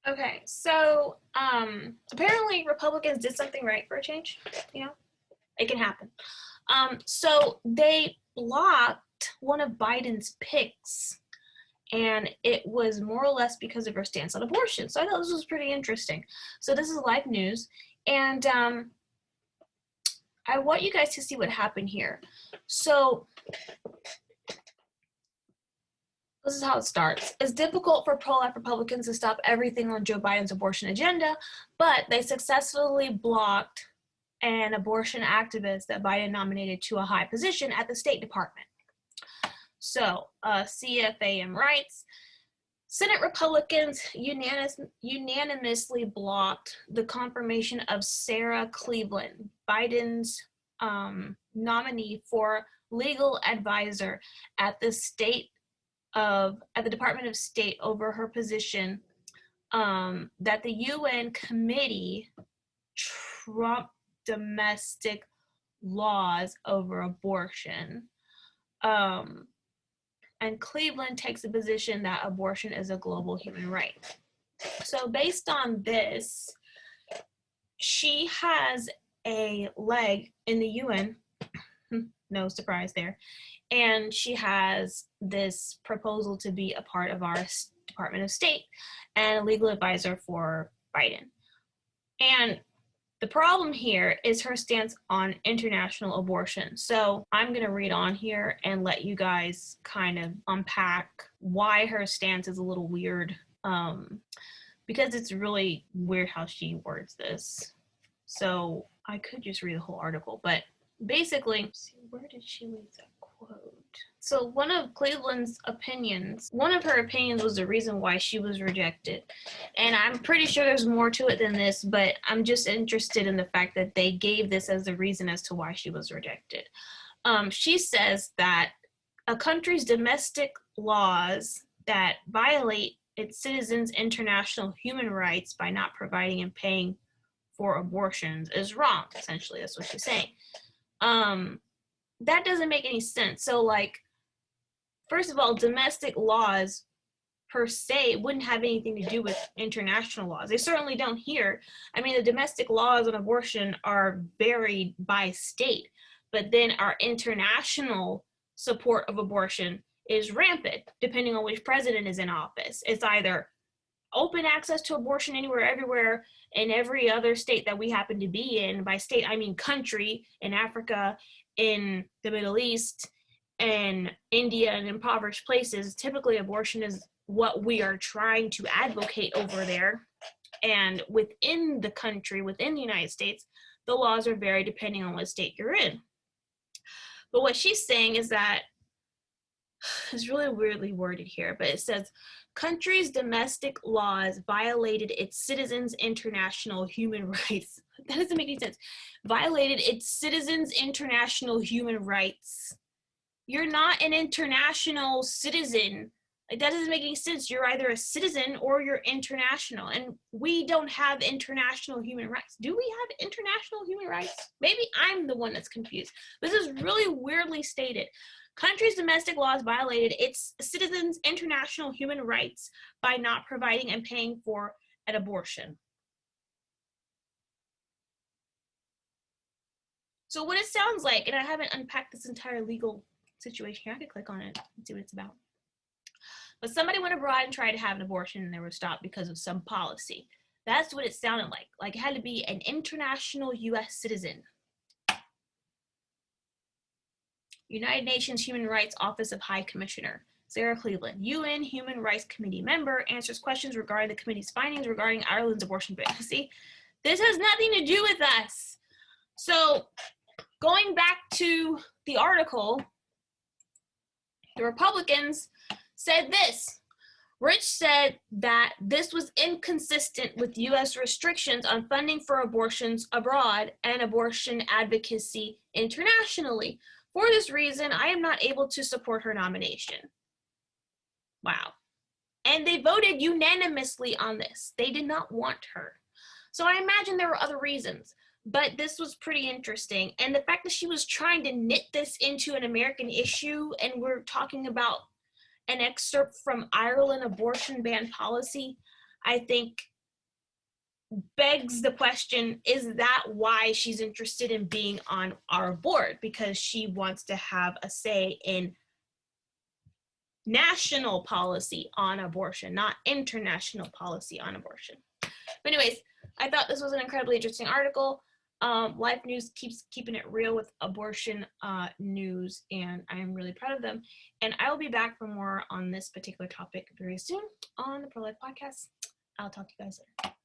Okay, so apparently Republicans did something right for a change. You know, it can happen. So they blocked one of Biden's picks, and it was more or less because of her stance on abortion. So I thought this was pretty interesting. So this is live news, and I want you guys to see what happened here. So this is how it starts. It's difficult for pro-life Republicans to stop everything on Joe Biden's abortion agenda, but they successfully blocked an abortion activist that Biden nominated to a high position at the State Department. So, CFAM writes, Senate Republicans unanimously blocked the confirmation of Sarah Cleveland, Biden's nominee for legal advisor at the Department of State over her position that the UN committee trumped domestic laws over abortion. And Cleveland takes a position that abortion is a global human right. So based on this, she has a leg in the UN, no surprise there, and she has this proposal to be a part of our Department of State and a legal advisor for Biden. And the problem here is her stance on international abortion. So I'm going to read on here and let you guys kind of unpack why her stance is a little weird, because it's really weird how she words this. So I could just read the whole article, but basically, where did she leave that quote? So one of her opinions was the reason why she was rejected. And I'm pretty sure there's more to it than this, but I'm just interested in the fact that they gave this as the reason as to why she was rejected. She says that a country's domestic laws that violate its citizens' international human rights by not providing and paying for abortions is wrong. Essentially, that's what she's saying. That doesn't make any sense. So, like, first of all, domestic laws per se wouldn't have anything to do with international laws. They certainly don't here. I mean, the domestic laws on abortion are varied by state, but then our international support of abortion is rampant, depending on which president is in office. It's either open access to abortion anywhere, everywhere, in every other state that we happen to be in. By state, I mean country, in Africa, in the Middle East, and India, and impoverished places. Typically, abortion is what we are trying to advocate over there. And within the country, within the United States, the laws are varied depending on what state you're in. But what she's saying is that, it's really weirdly worded here, but it says, country's domestic laws violated its citizens' international human rights. That doesn't make any sense. Violated its citizens' international human rights. You're not an international citizen. Like, that doesn't make any sense. You're either a citizen or you're international. And we don't have international human rights. Do we have international human rights? Maybe I'm the one that's confused. This is really weirdly stated. Country's domestic laws violated its citizens' international human rights by not providing and paying for an abortion. So what it sounds like, and I haven't unpacked this entire legal situation here, I could click on it and see what it's about. But somebody went abroad and tried to have an abortion and they were stopped because of some policy. That's what it sounded like. Like, it had to be an international U.S. citizen. United Nations Human Rights Office of High Commissioner, Sarah Cleveland, UN Human Rights Committee member, answers questions regarding the committee's findings regarding Ireland's abortion ban. See, this has nothing to do with us. So, going back to the article, the Republicans said this. Rich said that this was inconsistent with U.S. restrictions on funding for abortions abroad and abortion advocacy internationally. For this reason, I am not able to support her nomination. Wow. And they voted unanimously on this. They did not want her. So I imagine there were other reasons, but this was pretty interesting. And the fact that she was trying to knit this into an American issue, and we're talking about an excerpt from Ireland abortion ban policy, I think begs the question, is that why she's interested in being on our board? Because she wants to have a say in national policy on abortion, not international policy on abortion. But anyways, I thought this was an incredibly interesting article. Life News keeps keeping it real with abortion news, and I am really proud of them. And I will be back for more on this particular topic very soon on the Pro Life Podcast. I'll talk to you guys later.